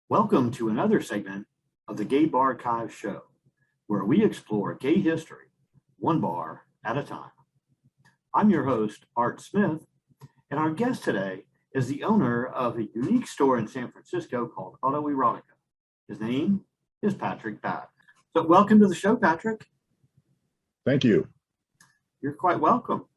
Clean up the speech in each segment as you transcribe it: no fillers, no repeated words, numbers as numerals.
Welcome to another segment of the Gay Bar Archive Show, where we explore gay history, one bar at a time. I'm your host, Art Smith, and our guest today is the owner of a unique store in San Francisco called AutoErotica. His name is Patrick Batt. So welcome to the show, Patrick. Thank you. You're quite welcome.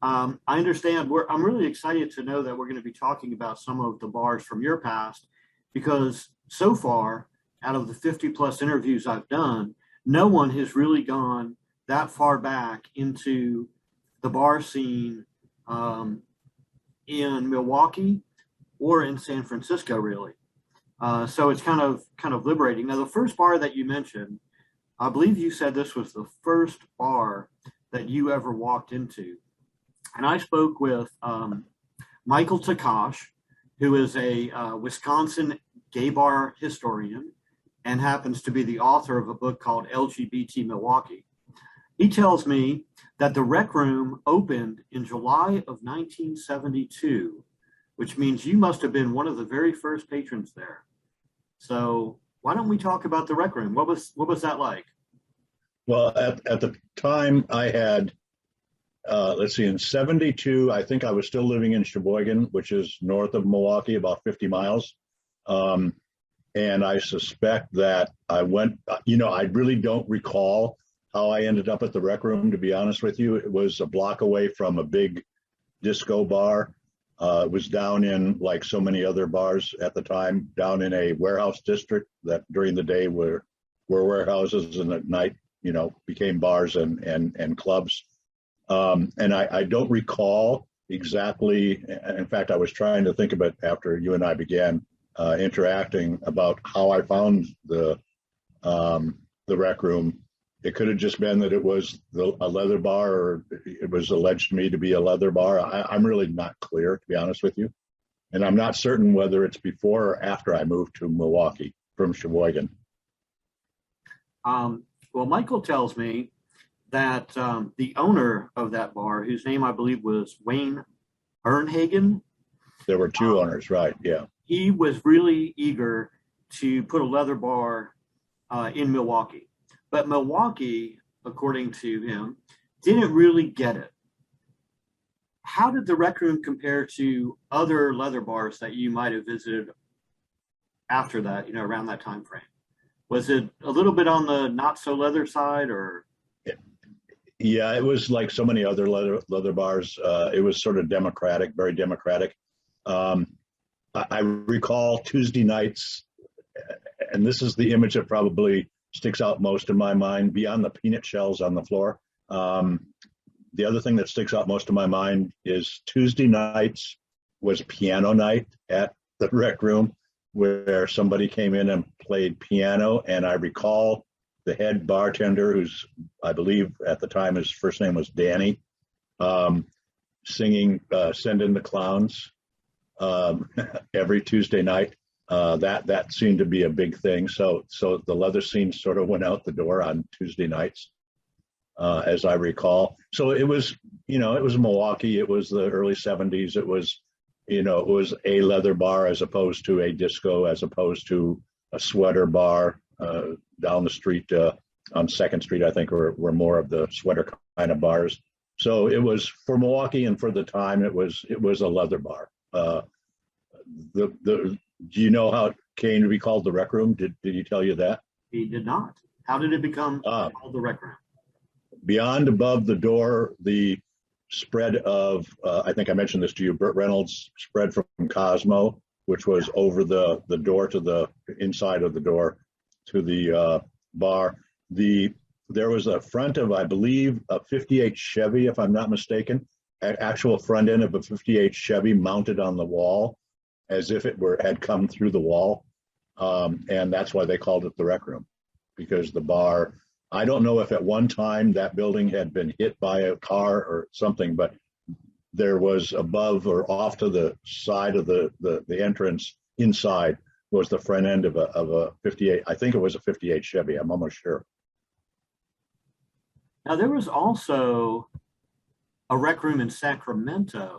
I understand I'm really excited to know that we're going to be talking about some of the bars from your past, because so far, out of the 50 plus interviews I've done, no one has really gone that far back into the bar scene in Milwaukee or in San Francisco, really. So it's kind of liberating. Now, the first bar that you mentioned, I believe you said this was the first bar that you ever walked into. And I spoke with Michael Takash, who is a Wisconsin gay bar historian and happens to be the author of a book called LGBT Milwaukee. He tells me that the Rec Room opened in July of 1972, which means you must have been one of the very first patrons there. So why don't we talk about the Rec Room? What was that like? Well, at the time I had, in 72, I think I was still living in Sheboygan, which is north of Milwaukee, about 50 miles. And I suspect that I went, I really don't recall how I ended up at the Rec Room, to be honest with you. It was a block away from a big disco bar. It was down in, like so many other bars at the time, down in a warehouse district that during the day were warehouses and at night, became bars and clubs. And I don't recall exactly. In fact, I was trying to think of it after you and I began interacting about how I found the Rec Room. It could have just been that it was a leather bar, or it was alleged to me to be a leather bar. I'm really not clear, to be honest with you. And I'm not certain whether it's before or after I moved to Milwaukee from Sheboygan. Well, Michael tells me that the owner of that bar, whose name I believe was Wayne Ernhagen. There were two owners, right? Yeah. He was really eager to put a leather bar in Milwaukee. But Milwaukee, according to him, didn't really get it. How did the Rec Room compare to other leather bars that you might have visited after that, around that time frame? Was it a little bit on the not so leather side, or? Yeah, it was like so many other leather bars. It was sort of democratic, very democratic. I recall Tuesday nights, and this is the image that probably sticks out most in my mind, beyond the peanut shells on the floor. The other thing that sticks out most in my mind is Tuesday nights was piano night at the Rec Room, where somebody came in and played piano. And I recall the head bartender, who's, I believe at the time his first name was Danny, singing Send in the Clowns every Tuesday night. That seemed to be a big thing. So the leather scene sort of went out the door on Tuesday nights, as I recall. So it was Milwaukee. It was the early 70s. It was a leather bar as opposed to a disco, as opposed to a sweater bar down the street on 2nd Street, I think, were more of the sweater kind of bars. So it was, for Milwaukee and for the time, it was a leather bar. Do you know how it came to be called the Rec Room? Did he tell you that? He did not. How did it become called the Rec Room? Beyond above the door, the spread of, I think I mentioned this to you, Burt Reynolds spread from Cosmo, which was over the door to the inside of the door to the bar. There was a front of, I believe, a 58 Chevy, if I'm not mistaken, an actual front end of a 58 Chevy mounted on the wall, as if it had come through the wall. And that's why they called it the Rec Room, because the bar, I don't know if at one time that building had been hit by a car or something, but there was above or off to the side of the entrance inside was the front end of a 58. I think it was a 58 Chevy. I'm almost sure. Now, there was also a Rec Room in Sacramento.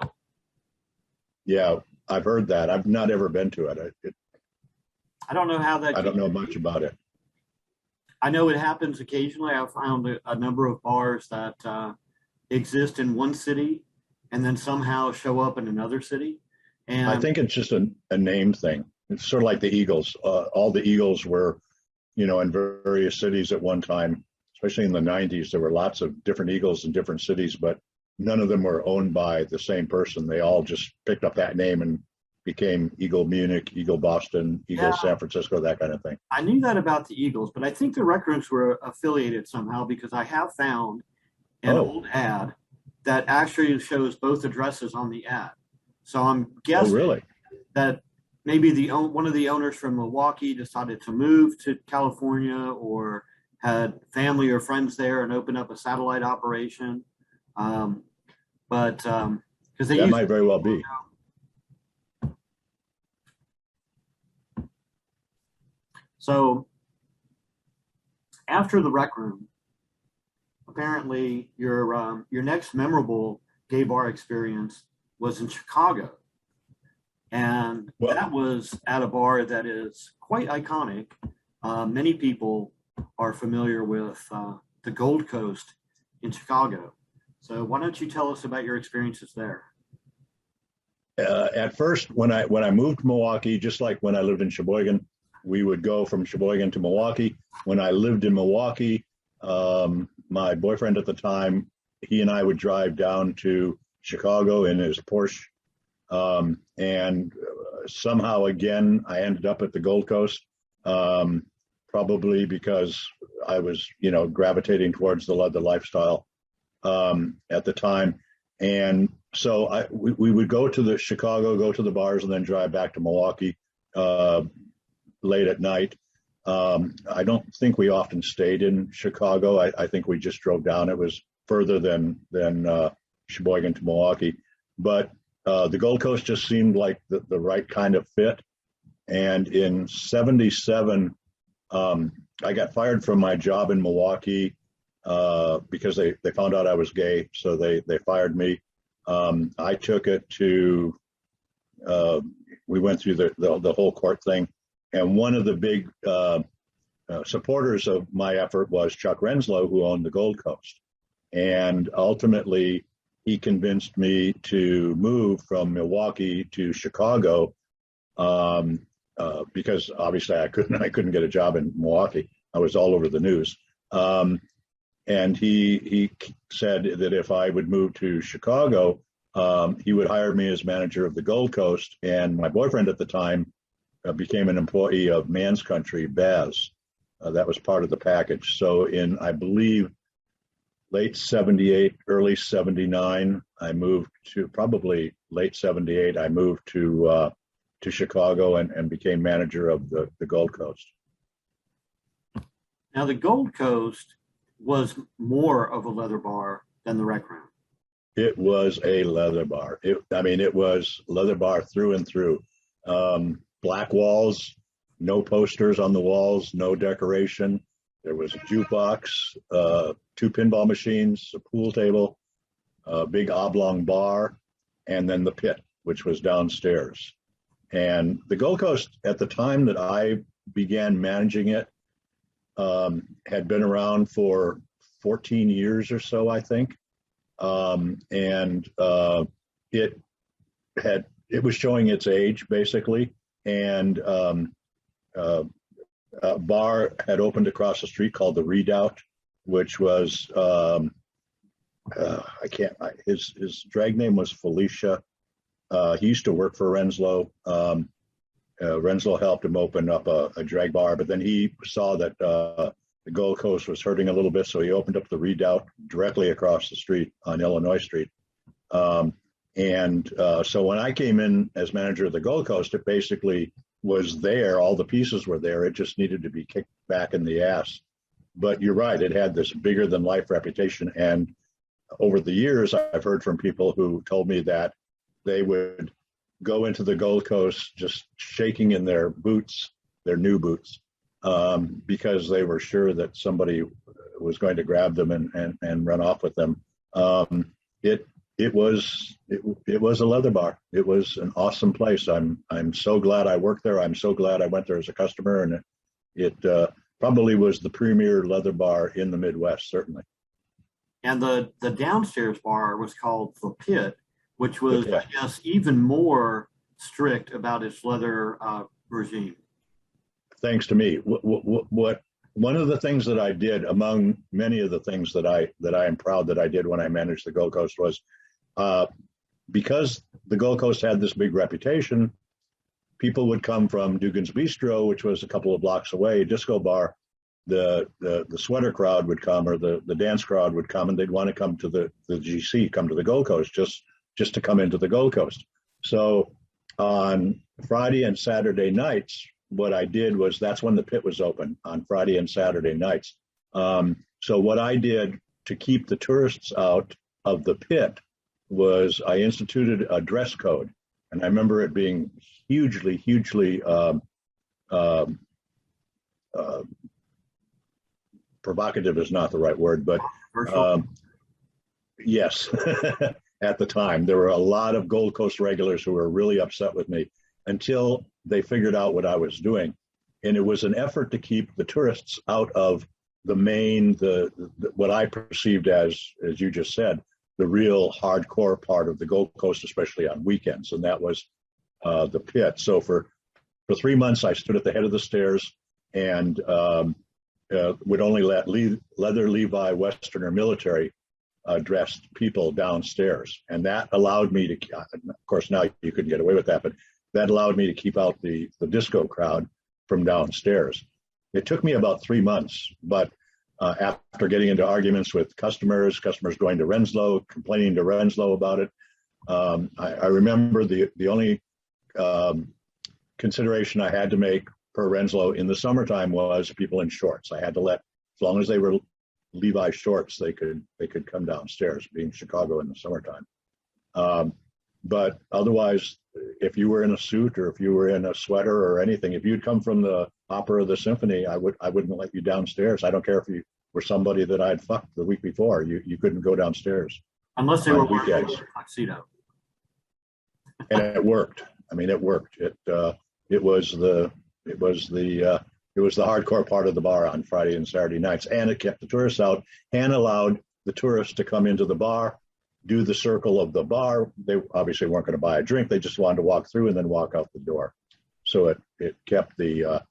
Yeah, I've heard that. I've not ever been to it. I don't know how that. I don't know much about it. I know it happens occasionally. I've found a number of bars that exist in one city and then somehow show up in another city. I And think it's just a name thing. It's sort of like the Eagles. All the Eagles were, in various cities at one time, especially in the 90s. There were lots of different Eagles in different cities, but none of them were owned by the same person. They all just picked up that name and became Eagle Munich, Eagle Boston, Eagle yeah, San Francisco, that kind of thing. I knew that about the Eagles, but I think the Rec Rooms were affiliated somehow because I have found an Oh, old ad that actually shows both addresses on the ad. So I'm oh, guessing really? that maybe one of the owners from Milwaukee decided to move to California or had family or friends there and opened up a satellite operation. But because they That used might very well be. so after the Rec Room, apparently your next memorable gay bar experience was in Chicago. And Well, that was at a bar that is quite iconic. Many people are familiar with the Gold Coast in Chicago. So why don't you tell us about your experiences there? at first, when I moved to Milwaukee, just like when I lived in Sheboygan, we would go from Sheboygan to Milwaukee. When I lived in Milwaukee, my boyfriend at the time, he and I would drive down to Chicago in his Porsche, and somehow again I ended up at the Gold Coast, probably because I was gravitating towards the leather lifestyle at the time. And so we would go to the Chicago, go to the bars, and then drive back to Milwaukee late at night. I don't think we often stayed in Chicago. I think we just drove down. It was further than Sheboygan to Milwaukee. But the Gold Coast just seemed like the right kind of fit. And in '77, I got fired from my job in Milwaukee because they found out I was gay. So they fired me. I took it to, we went through the whole court thing. And one of the big supporters of my effort was Chuck Renslow, who owned the Gold Coast. And ultimately, he convinced me to move from Milwaukee to Chicago because obviously I couldn't get a job in Milwaukee. I was all over the news. And he said that if I would move to Chicago, he would hire me as manager of the Gold Coast. And my boyfriend at the time became an employee of Man's Country, Baz. That was part of the package. So in, I believe, late '78, early '79, I moved to, probably late '78, I moved to Chicago and became manager of the Gold Coast. Now, the Gold Coast was more of a leather bar than the Rec Room. It was a leather bar. It was leather bar through and through. Black walls, no posters on the walls, no decoration. There was a jukebox, 2 pinball machines, a pool table, a big oblong bar, and then the pit, which was downstairs. And the Gold Coast, at the time that I began managing it, had been around for 14 years or so, I think. And it was showing its age, basically. And a bar had opened across the street called the Redoubt, which was his drag name was Felicia. He used to work for Renslow. Renslow helped him open up a drag bar, but then he saw that the Gold Coast was hurting a little bit, so he opened up the Redoubt directly across the street on Illinois Street. So when I came in as manager of the Gold Coast, it basically was there. All the pieces were there. It just needed to be kicked back in the ass. But you're right. It had this bigger than life reputation. And over the years, I've heard from people who told me that they would go into the Gold Coast just shaking in their boots, their new boots, because they were sure that somebody was going to grab them and run off with them. it was a leather bar. It was an awesome place. I'm so glad I worked there. I'm so glad I went there as a customer, and it probably was the premier leather bar in the Midwest, certainly. And the downstairs bar was called the Pit, which was, Okay. I guess, even more strict about its leather regime. Thanks to me. What one of the things that I did, among many of the things that I am proud that I did when I managed the Gold Coast, was because the Gold Coast had this big reputation, people would come from Dugan's Bistro, which was a couple of blocks away, disco bar. The sweater crowd would come, or the dance crowd would come, and they'd want to come to the GC, come to the Gold Coast, just to come into the Gold Coast. So on Friday and Saturday nights, what I did was, that's when the Pit was open, on Friday and Saturday nights. So what I did to keep the tourists out of the Pit was I instituted a dress code, and I remember it being hugely provocative is not the right word, but yes, at the time there were a lot of Gold Coast regulars who were really upset with me until they figured out what I was doing, and it was an effort to keep the tourists out of the main, what I perceived as you just said, the real hardcore part of the Gold Coast, especially on weekends, and that was the Pit. So for 3 months, I stood at the head of the stairs and would only let leather Levi, Western, or military dressed people downstairs, and that allowed me to. Of course, now you couldn't get away with that, but that allowed me to keep out the disco crowd from downstairs. It took me about 3 months, but after getting into arguments with customers going to Renslow, complaining to Renslow about it, I remember the only consideration I had to make per Renslow in the summertime was people in shorts. I had to let, as long as they were Levi shorts, they could come downstairs, being Chicago in the summertime. But otherwise, if you were in a suit or if you were in a sweater or anything, if you'd come from the opera or the symphony, I wouldn't let you downstairs. I don't care if you were somebody that I'd fucked the week before. You couldn't go downstairs unless they were wearing weekends. a tuxedo. And it worked. I mean, it worked. It was the hardcore part of the bar on Friday and Saturday nights, and it kept the tourists out and allowed the tourists to come into the bar, do the circle of the bar. They obviously weren't going to buy a drink. They just wanted to walk through and then walk out the door. So it kept the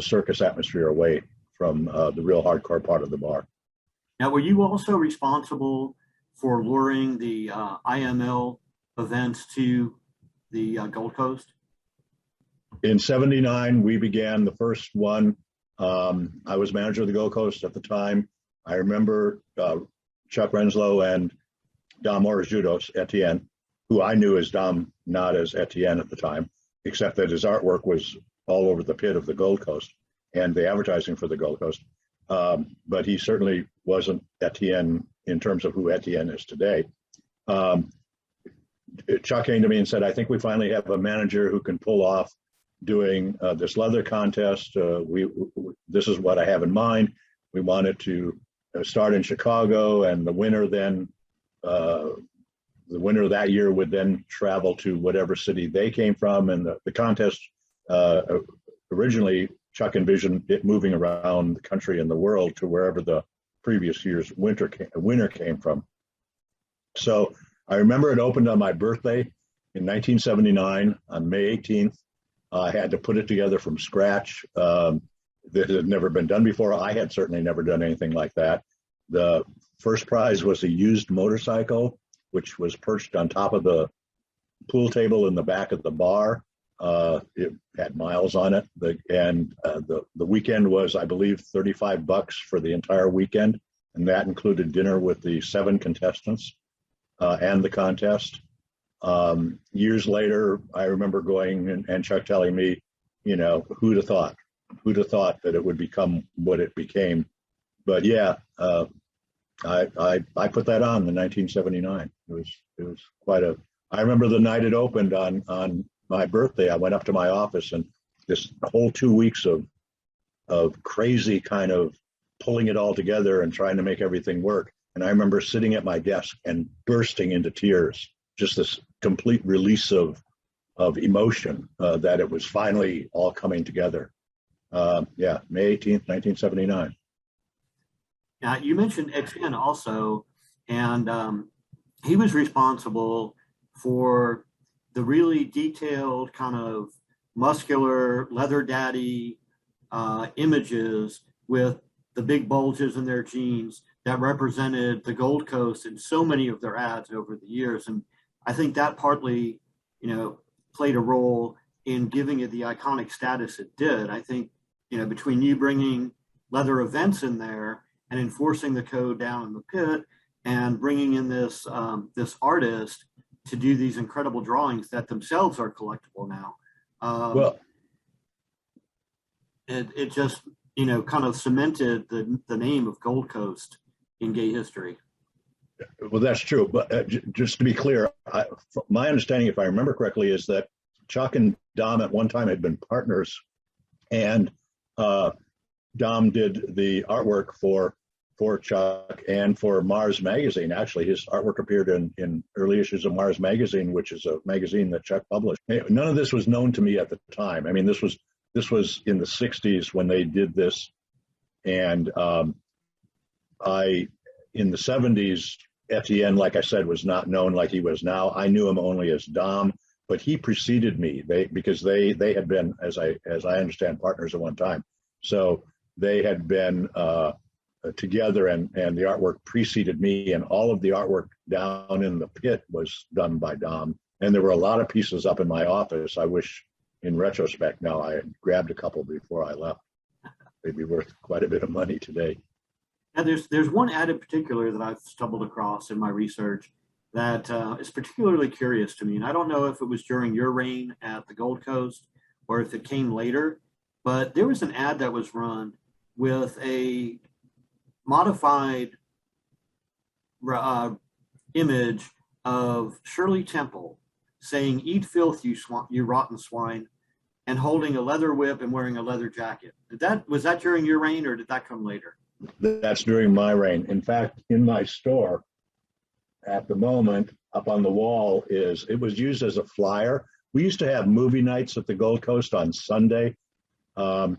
circus atmosphere away from the real hardcore part of the bar. Now, were you also responsible for luring the IML events to the Gold Coast? In '79, we began the first one. I was manager of the Gold Coast at the time. I remember Chuck Renslow and Dom Judos, Etienne, who I knew as Dom, not as Etienne at the time, except that his artwork was all over the Pit of the Gold Coast and the advertising for the Gold Coast. But he certainly wasn't Etienne in terms of who Etienne is today. Chuck came to me and said, I think we finally have a manager who can pull off doing this leather contest. This is what I have in mind. We wanted to start in Chicago, and the winner that year would then travel to whatever city they came from. And the contest, originally Chuck envisioned it moving around the country and the world to wherever the previous year's winner came from. So I remember it opened on my birthday in 1979 on May 18th. I had to put it together from scratch. That had never been done before. I had certainly never done anything like that. The first prize was a used motorcycle, which was perched on top of the pool table in the back of the bar. It had miles on it. The weekend was, I believe, $35 for the entire weekend, and that included dinner with the 7 contestants and the contest. Years later, I remember going and Chuck telling me, who'd have thought that it would become what it became. But yeah, I put that on in 1979. It was quite a. I remember the night it opened on my birthday. I went up to my office, and this whole 2 weeks of crazy kind of pulling it all together and trying to make everything work. And I remember sitting at my desk and bursting into tears, just this complete release of emotion that it was finally all coming together. Yeah, May 18th, 1979. Now, you mentioned Etienne also, and he was responsible for the really detailed kind of muscular leather daddy images with the big bulges in their jeans that represented the Gold Coast in so many of their ads over the years. And I think that partly, played a role in giving it the iconic status it did. I think, between you bringing leather events in there and enforcing the code down in the pit and bringing in this artist to do these incredible drawings that themselves are collectible now. Well, it just, kind of cemented the name of Gold Coast in gay history. well, that's true. But just to be clear, my understanding, if I remember correctly, is that Chuck and Dom at one time had been partners, and Dom did the artwork for Chuck and for Mars Magazine. Actually, his artwork appeared in early issues of Mars Magazine, which is a magazine that Chuck published. None of this was known to me at the time. I mean, this was in the 60s when they did this. And in the 70s, Etienne, like I said, was not known like he was now. I knew him only as Dom, but he preceded me because they had been, as I understand, partners at one time. So they had been together, and the artwork preceded me, and all of the artwork down in the pit was done by Dom. And there were a lot of pieces up in my office. I wish, in retrospect, now I had grabbed a couple before I left. They'd be worth quite a bit of money today. Now, there's one ad in particular that I've stumbled across in my research that is particularly curious to me. And I don't know if it was during your reign at the Gold Coast or if it came later, but there was an ad that was run with a modified image of Shirley Temple saying, "Eat filth, you rotten swine," and holding a leather whip and wearing a leather jacket. Was that during your reign, or did that come later? That's during my reign. In fact, in my store at the moment, up on the wall, it was used as a flyer. We used to have movie nights at the Gold Coast on Sunday, or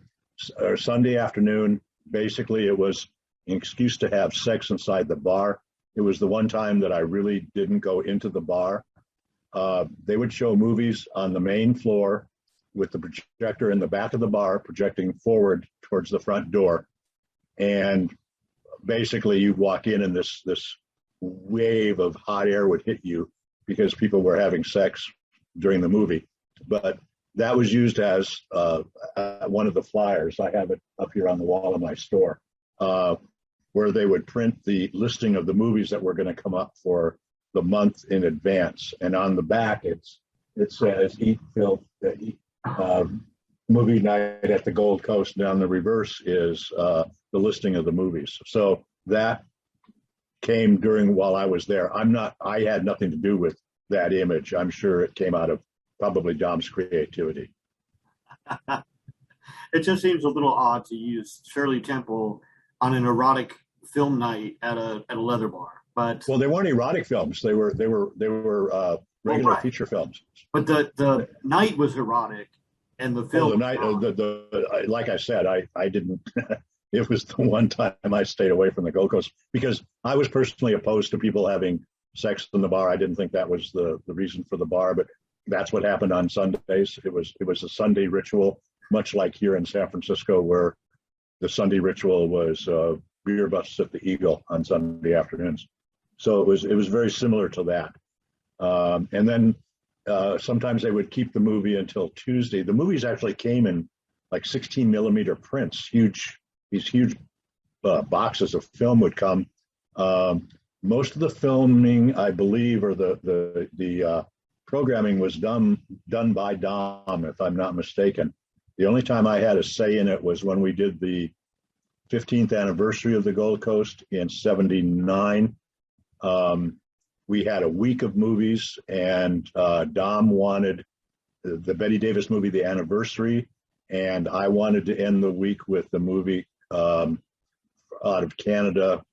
Sunday afternoon. Basically, it was an excuse to have sex inside the bar. It was the one time that I really didn't go into the bar. They would show movies on the main floor with the projector in the back of the bar projecting forward towards the front door. And basically you'd walk in and this wave of hot air would hit you because people were having sex during the movie. But that was used as one of the flyers. I have it up here on the wall of my store, where they would print the listing of the movies that were going to come up for the month in advance. And on the back, it says "Eat Filth," movie night at the Gold Coast. And on the reverse is the listing of the movies. So that came while I was there. I had nothing to do with that image. I'm sure it came out of probably Dom's creativity. It just seems a little odd to use Shirley Temple on an erotic film night at a leather bar. But well, they weren't erotic films. They were regular feature films. But the night was erotic, and the film. Oh, the night, like I said, I didn't. It was the one time I stayed away from the Gold Coast because I was personally opposed to people having sex in the bar. I didn't think that was the reason for the bar, but that's what happened on Sundays. It was a Sunday ritual, much like here in San Francisco, where the Sunday ritual was beer busts at the Eagle on Sunday afternoons. So it was very similar to that. And then sometimes they would keep the movie until Tuesday. The movies actually came in like 16 millimeter prints, these huge boxes of film would come. Most of the filming, I believe, or the programming was done by Dom, if I'm not mistaken. The only time I had a say in it was when we did the 15th anniversary of the Gold Coast in '79. We had a week of movies, and Dom wanted the Betty Davis movie, The Anniversary, and I wanted to end the week with the movie out of Canada.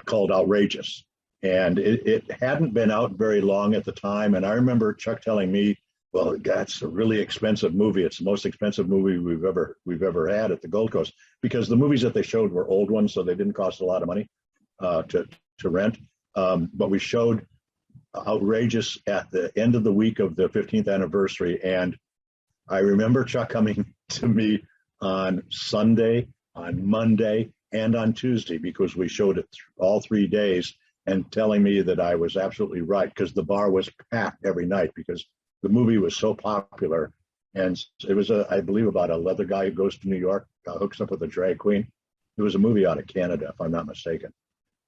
called Outrageous. And it hadn't been out very long at the time. And I remember Chuck telling me, well, that's a really expensive movie. It's the most expensive movie we've ever had at the Gold Coast, because the movies that they showed were old ones, so they didn't cost a lot of money to rent. But we showed Outrageous at the end of the week of the 15th anniversary. And I remember Chuck coming to me on Sunday, on Monday, and on Tuesday, because we showed it all 3 days, and telling me that I was absolutely right, because the bar was packed every night because the movie was so popular. And it was, I believe, about a leather guy who goes to New York, hooks up with a drag queen. It was a movie out of Canada, if I'm not mistaken.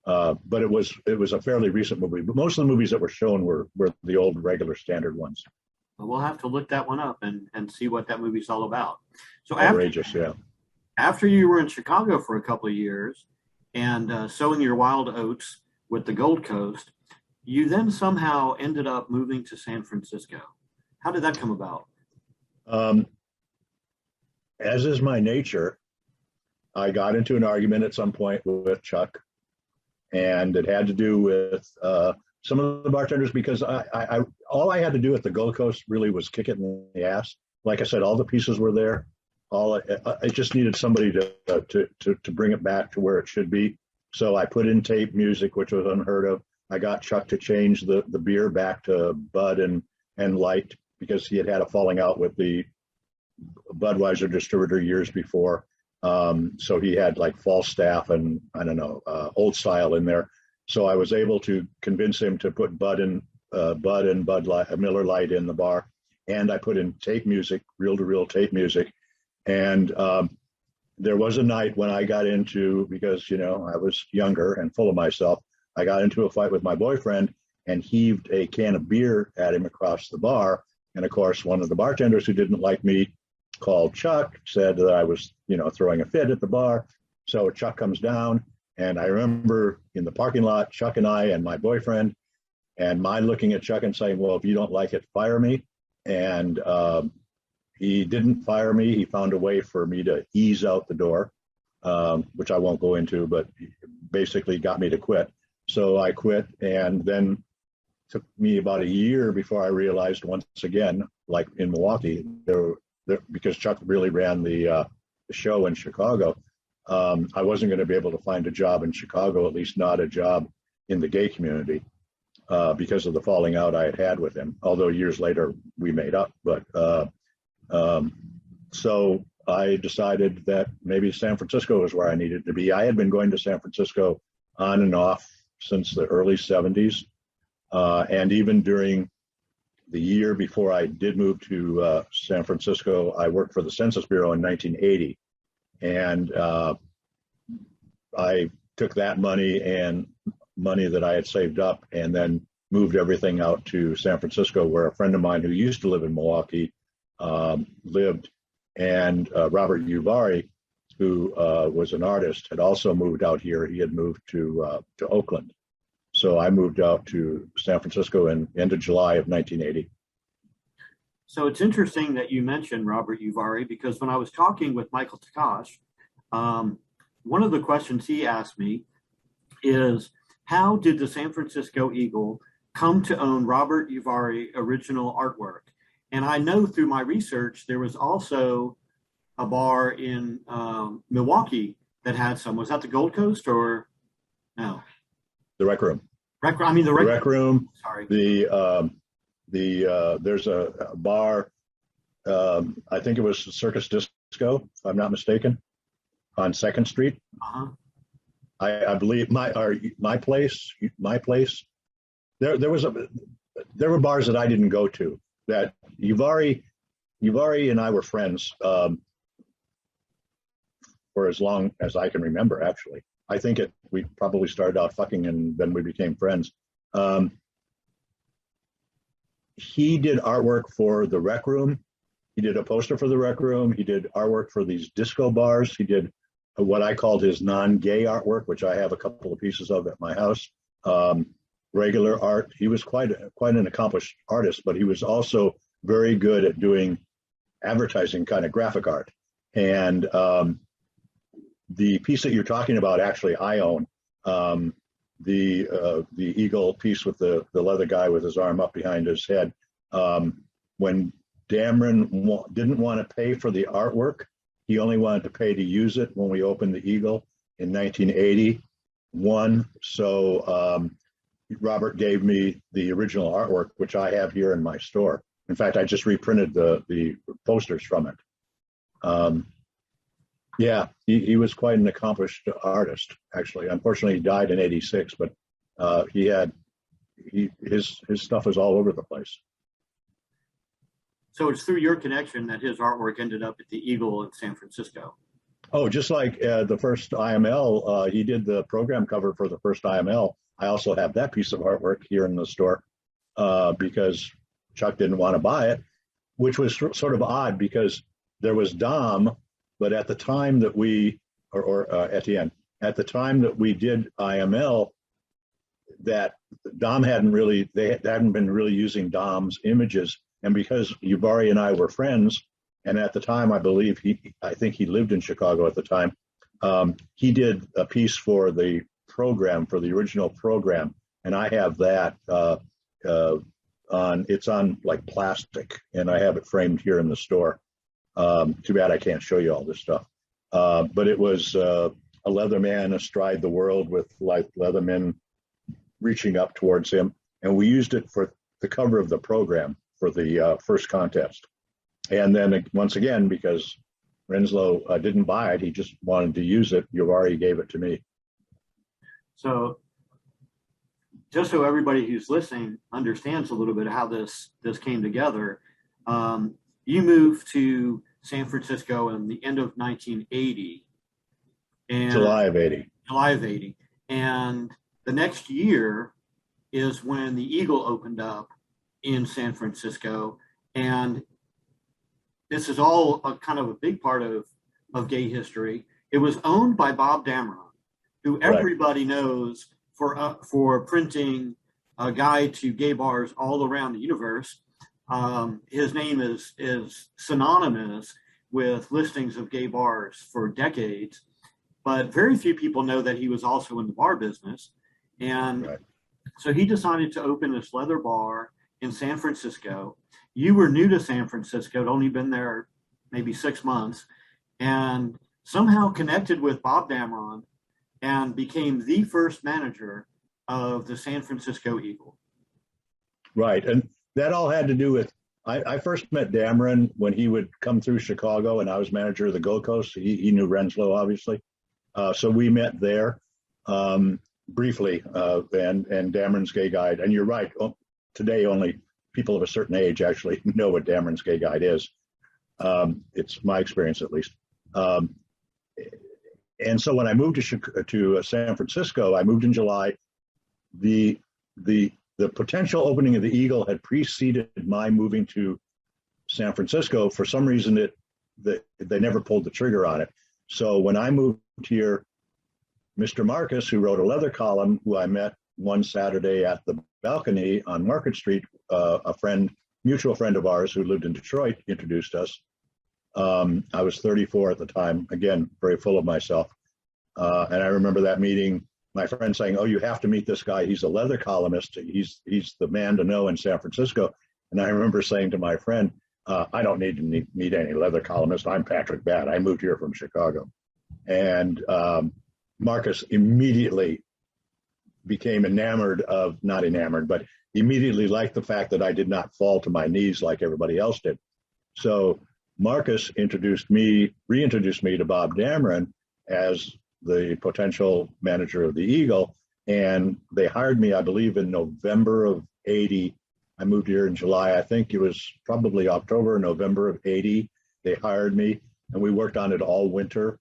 But it was a fairly recent movie. But most of the movies that were shown were the old regular standard ones. Well, we'll have to look that one up and see what that movie's all about. So Outrageous, yeah. After you were in Chicago for a couple of years and sowing your wild oats with the Gold Coast, you then somehow ended up moving to San Francisco. How did that come about? As is my nature, I got into an argument at some point with Chuck, and it had to do with some of the bartenders, because I all I had to do at the Gold Coast really was kick it in the ass. Like I said, all the pieces were there. I just needed somebody to bring it back to where it should be. So I put in tape music, which was unheard of. I got Chuck to change the beer back to Bud and Light, because he had a falling out with the Budweiser distributor years before. So he had like Falstaff and Old Style in there. So I was able to convince him to put Bud and Bud Light, Miller Lite in the bar, and I put in tape music, reel-to-reel tape music. And there was a night when I got into, because I was younger and full of myself, I got into a fight with my boyfriend and heaved a can of beer at him across the bar. And of course, one of the bartenders who didn't like me called Chuck, said that I was, throwing a fit at the bar. So Chuck comes down, and I remember in the parking lot, Chuck and I and my boyfriend, and my looking at Chuck and saying, well, if you don't like it, fire me. And he didn't fire me. He found a way for me to ease out the door, which I won't go into, but basically got me to quit. So I quit, and then took me about a year before I realized, once again, like in Milwaukee, because Chuck really ran the show in Chicago, I wasn't going to be able to find a job in Chicago, at least not a job in the gay community, because of the falling out I had with him. Although years later we made up, but so I decided that maybe San Francisco was where I needed to be. I had been going to San Francisco on and off since the early 70s. And even during the year before I did move to San Francisco, I worked for the Census Bureau in 1980. And I took that money and money that I had saved up and then moved everything out to San Francisco, where a friend of mine who used to live in Milwaukee lived. And Robert Uvari, who was an artist, had also moved out here. He had moved to Oakland. So I moved out to San Francisco in end of July of 1980. So it's interesting that you mentioned Robert Uvari, because when I was talking with Michael Takash, one of the questions he asked me is, how did the San Francisco Eagle come to own Robert Uvari original artwork? And I know through my research, there was also a bar in Milwaukee that had some. Was that the Gold Coast or no? The Rec Room. The Rec Room. Sorry. There's a bar. I think it was Circus Disco, if I'm not mistaken, on 2nd Street. Uh-huh. I believe my place. There were bars that I didn't go to. That Uvari and I were friends for as long as I can remember. Actually, I think we probably started out fucking and then we became friends. He did artwork for the Rec Room. He did a poster for the Rec Room. He did artwork for these disco bars. He did what I called his non-gay artwork, which I have a couple of pieces of at my house. Regular art. He was quite an accomplished artist, but he was also very good at doing advertising kind of graphic art. And the piece that you're talking about, actually, I own. the eagle piece with the leather guy with his arm up behind his head. When Dameron didn't want to pay for the artwork, he only wanted to pay to use it when we opened the Eagle in 1981. So Robert gave me the original artwork, which I have here in my store. In fact, I just reprinted the posters from it. Yeah, he was quite an accomplished artist, actually. Unfortunately, he died in '86, but his stuff is all over the place. So it's through your connection that his artwork ended up at the Eagle in San Francisco. Oh, just like the first IML, he did the program cover for the first IML. I also have that piece of artwork here in the store because Chuck didn't want to buy it, which was sort of odd because there was Dom, but at the time that Etienne, at the time that we did IML, that Dom hadn't been really using Dom's images. And because Yubari and I were friends, and at the time, I think he lived in Chicago at the time, he did a piece for the program, for the original program. And I have that it's on like plastic, and I have it framed here in the store. Too bad I can't show you all this stuff. But it was a leather man astride the world with like leathermen reaching up towards him. And we used it for the cover of the program for the first contest. And then once again, because Renslow didn't buy it, he just wanted to use it. Yubari gave it to me. So just so everybody who's listening understands a little bit how this came together, you moved to San Francisco in the end of 1980. And July of 80. July of 80. And the next year is when the Eagle opened up in San Francisco. And this is all a kind of a big part of gay history. It was owned by Bob Dameron, who everybody knows for printing a guide to gay bars all around the universe. His name is synonymous with listings of gay bars for decades, but very few people know that he was also in the bar business. And so he decided to open this leather bar in San Francisco. You were new to San Francisco, had only been there maybe 6 months, and somehow connected with Bob Dameron and became the first manager of the San Francisco Eagle. Right. And that all had to do with, I first met Dameron when he would come through Chicago and I was manager of the Gold Coast. He knew Renslow, obviously. So we met there briefly, and Dameron's Gay Guide. And you're right. Today, only people of a certain age actually know what Dameron's Gay Guide is. It's my experience, at least. And so when I moved to San Francisco, I moved in July. The potential opening of the Eagle had preceded my moving to San Francisco. For some reason, they never pulled the trigger on it. So when I moved here, Mr. Marcus, who wrote a leather column, who I met one Saturday at the balcony on Market Street, a mutual friend of ours who lived in Detroit, introduced us. I was 34 at the time, again, very full of myself. And I remember that meeting, my friend saying, "Oh, you have to meet this guy. He's a leather columnist. He's the man to know in San Francisco." And I remember saying to my friend, "I don't need to meet any leather columnist. I'm Patrick Batt. I moved here from Chicago." And Marcus immediately became not enamored, but immediately liked the fact that I did not fall to my knees like everybody else did. So Marcus reintroduced me to Bob Dameron as the potential manager of the Eagle, and they hired me, I believe, in November of 80. I moved here in July. I think it was probably October, November of 80. They hired me, and we worked on it all winter,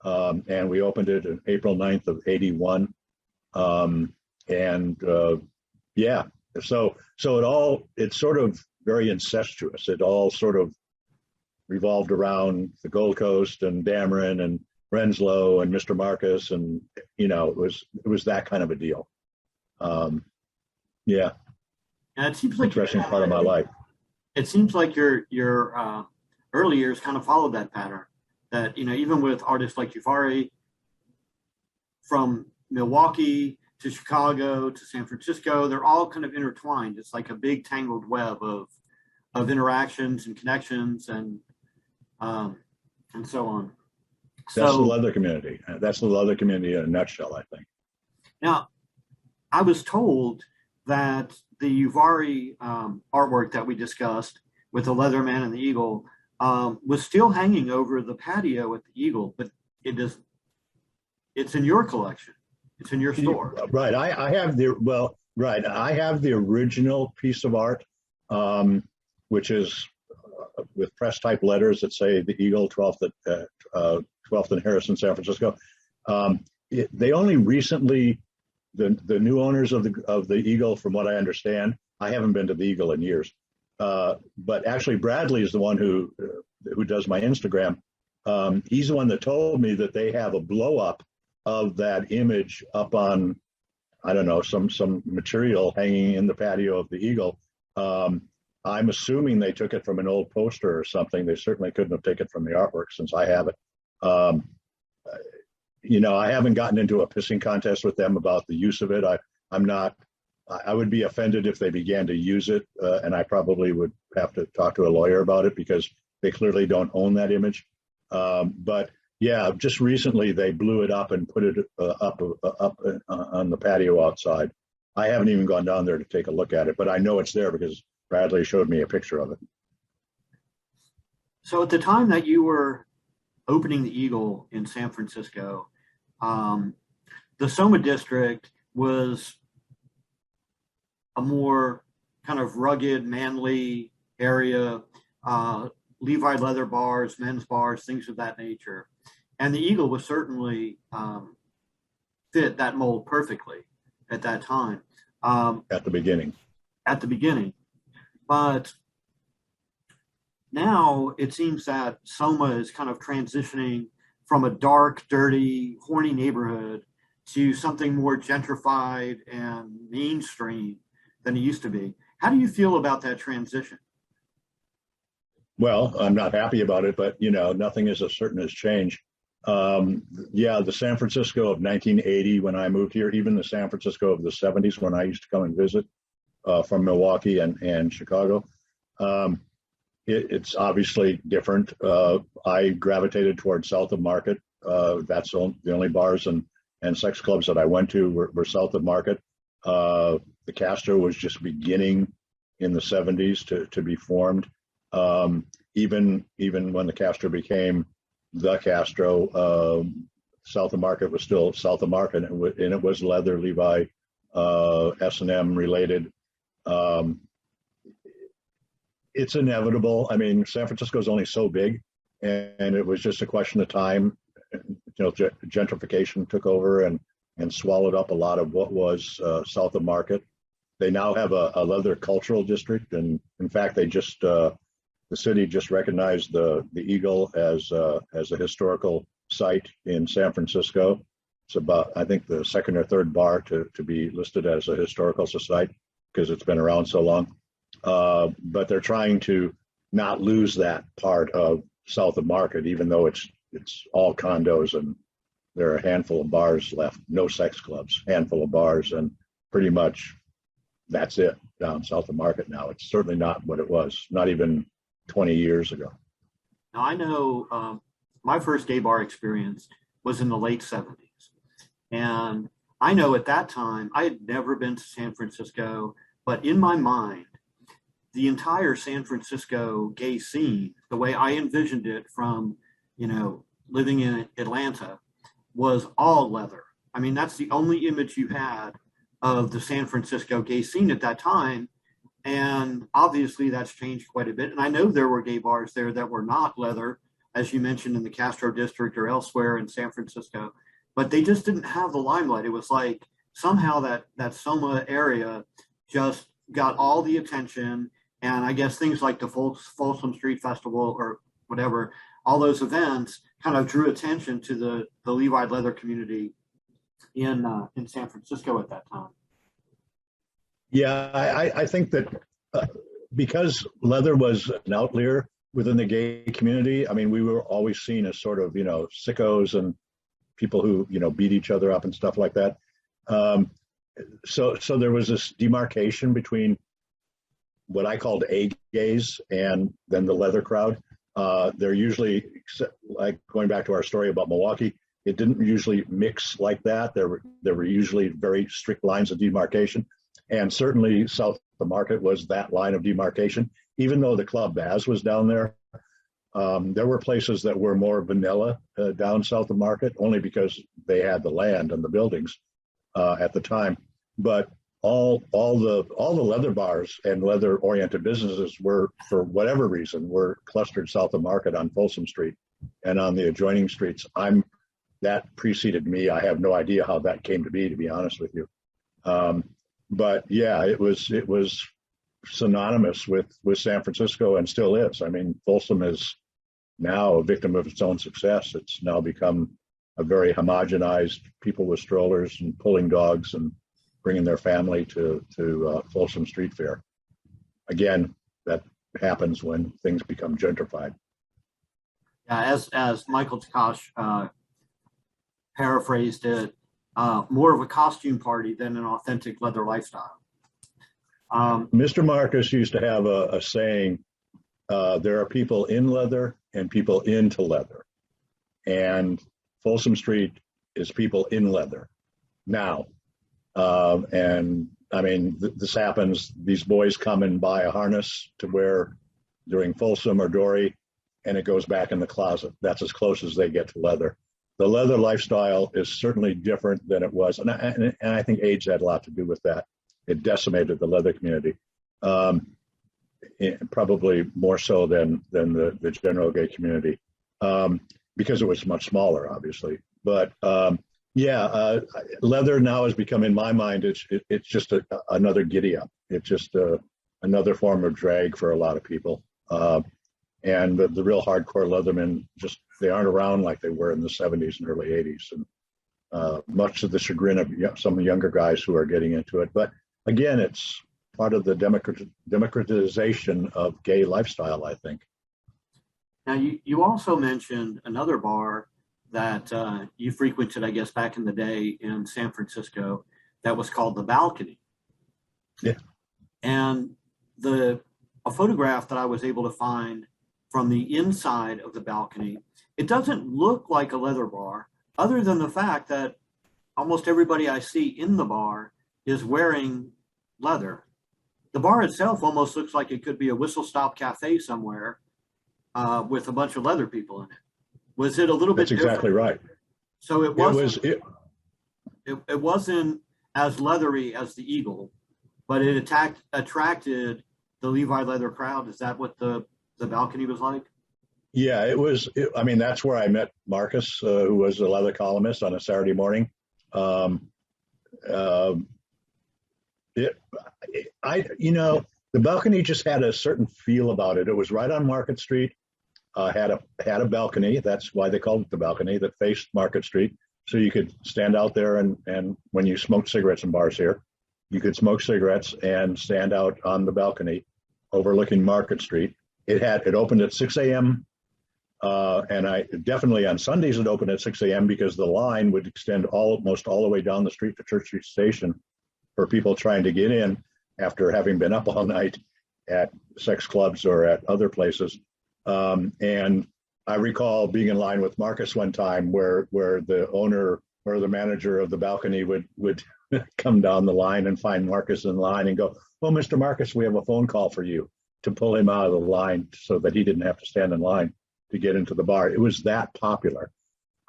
and we opened it on April 9th of 81. Yeah, so it's sort of very incestuous. It all sort of revolved around the Gold Coast and Dameron and Renslow and Mr. Marcus, and it was that kind of a deal. Yeah, and it seems like interesting part of my life. It seems like your early years kind of followed that pattern. That even with artists like Jafari from Milwaukee to Chicago to San Francisco. They're all kind of intertwined. It's like a big tangled web of interactions and connections and so on. That's the leather community. That's the leather community in a nutshell, I think. Now, I was told that the Uvari artwork that we discussed with the Leatherman and the Eagle was still hanging over the patio at the Eagle, but it's in your collection. It's in your store. Right. I have I have the original piece of art, which is with press type letters that say the Eagle 12th and Harrison, San Francisco. They only recently, the new owners of the Eagle, from what I understand, I haven't been to the Eagle in years, but actually Bradley is the one who does my Instagram. He's the one that told me that they have a blow up of that image up on, I don't know, some material hanging in the patio of the Eagle. I'm assuming they took it from an old poster or something. They certainly couldn't have taken it from the artwork, since I have it. I haven't gotten into a pissing contest with them about the use of it. I would be offended if they began to use it, and I probably would have to talk to a lawyer about it, because they clearly don't own that image. But yeah, just recently they blew it up and put it up on the patio outside. I haven't even gone down there to take a look at it, but I know it's there because Bradley showed me a picture of it. So at the time that you were opening the Eagle in San Francisco, the Soma district was a more kind of rugged, manly area, Levi leather bars, men's bars, things of that nature. And the Eagle was certainly fit that mold perfectly at that time. At the beginning. But now it seems that Soma is kind of transitioning from a dark, dirty, horny neighborhood to something more gentrified and mainstream than it used to be. How do you feel about that transition? Well, I'm not happy about it, but nothing is as certain as change. The San Francisco of 1980 when I moved here, even the San Francisco of the 70s when I used to come and visit from Milwaukee and Chicago, it's obviously different. I gravitated towards south of Market. That's the only bars and sex clubs that I went to were south of Market. The Castro was just beginning in the 70s to be formed. Even when the Castro became the Castro, south of Market was still south of Market, and it was leather, Levi, S&M related. It's inevitable. I mean, San Francisco is only so big, and it was just a question of time. Gentrification took over and swallowed up a lot of what was south of Market. They now have a leather cultural district, and in fact, the city just recognized the Eagle as a historical site in San Francisco. It's about, I think, the second or third bar to be listed as a historical site because it's been around so long. But they're trying to not lose that part of south of Market, even though it's all condos and there are a handful of bars left, no sex clubs, handful of bars, and pretty much that's it down south of Market now. It's certainly not what it was, not even 20 years ago. Now, I know my first gay bar experience was in the late 70s. And I know at that time, I had never been to San Francisco, but in my mind, the entire San Francisco gay scene, the way I envisioned it from, living in Atlanta, was all leather. I mean, that's the only image you had of the San Francisco gay scene at that time. And obviously that's changed quite a bit. And I know there were gay bars there that were not leather, as you mentioned, in the Castro district or elsewhere in San Francisco, but they just didn't have the limelight. It was like somehow that Soma area just got all the attention. And I guess things like the Folsom Street Festival or whatever, all those events kind of drew attention to the Levi leather community in San Francisco at that time. Yeah, I think that because leather was an outlier within the gay community, I mean, we were always seen as sort of, sickos and people who, beat each other up and stuff like that. so there was this demarcation between what I called A gays and then the leather crowd. They're usually, like going back to our story about Milwaukee, it didn't usually mix like that. There were usually very strict lines of demarcation, and certainly south of the market was that line of demarcation. Even though the Club Baz was down there, there were places that were more vanilla down south of market, only because they had the land and the buildings at the time. But all the leather bars and leather oriented businesses were, for whatever reason, were clustered south of market on Folsom Street and on the adjoining streets. That preceded me. I have no idea how that came to be honest with you. But yeah, it was synonymous with San Francisco, and still is. I mean, Folsom is now a victim of its own success. It's now become a very homogenized, people with strollers and pulling dogs and bringing their family to Folsom Street Fair. Again, that happens when things become gentrified. Yeah, as Michael Takash paraphrased it, more of a costume party than an authentic leather lifestyle. Mr. Marcus used to have a saying, there are people in leather and people into leather. And Folsom Street is people in leather now. And I mean, this happens. These boys come and buy a harness to wear during Folsom or Dory, and it goes back in the closet. That's as close as they get to leather. The leather lifestyle is certainly different than it was. And I think age had a lot to do with that. It decimated the leather community, probably more so than the general gay community, because it was much smaller, obviously. But leather now has become, in my mind, it's just another giddy up. It's just another form of drag for a lot of people. And the real hardcore leathermen, they aren't around like they were in the 70s and early 80s. And much to the chagrin of some younger guys who are getting into it. But again, it's part of the democratization of gay lifestyle, I think. Now, you also mentioned another bar that you frequented, I guess, back in the day in San Francisco, that was called the Balcony. Yeah. And a photograph that I was able to find from the inside of the Balcony, it doesn't look like a leather bar, other than the fact that almost everybody I see in the bar is wearing leather. The bar itself almost looks like it could be a whistle stop cafe somewhere with a bunch of leather people in it. Was it a little bit different? That's exactly right. So it wasn't as leathery as the Eagle, but it attracted the Levi leather crowd. Is that what the Balcony was like? Yeah, it was. I mean, that's where I met Marcus, who was a leather columnist on a Saturday morning. The Balcony just had a certain feel about it. It was right on Market Street. Had a balcony. That's why they called it the Balcony, that faced Market Street. So you could stand out there and when you smoked cigarettes in bars here, you could smoke cigarettes and stand out on the balcony overlooking Market Street. It opened at 6 a.m. And definitely on Sundays it opened at 6 a.m. because the line would extend almost all the way down the street to Church Street Station for people trying to get in after having been up all night at sex clubs or at other places. And I recall being in line with Marcus one time where the owner or the manager of the Balcony would come down the line and find Marcus in line and go, "Well, Mr. Marcus, we have a phone call for you," to pull him out of the line so that he didn't have to stand in line to get into the bar. It was that popular.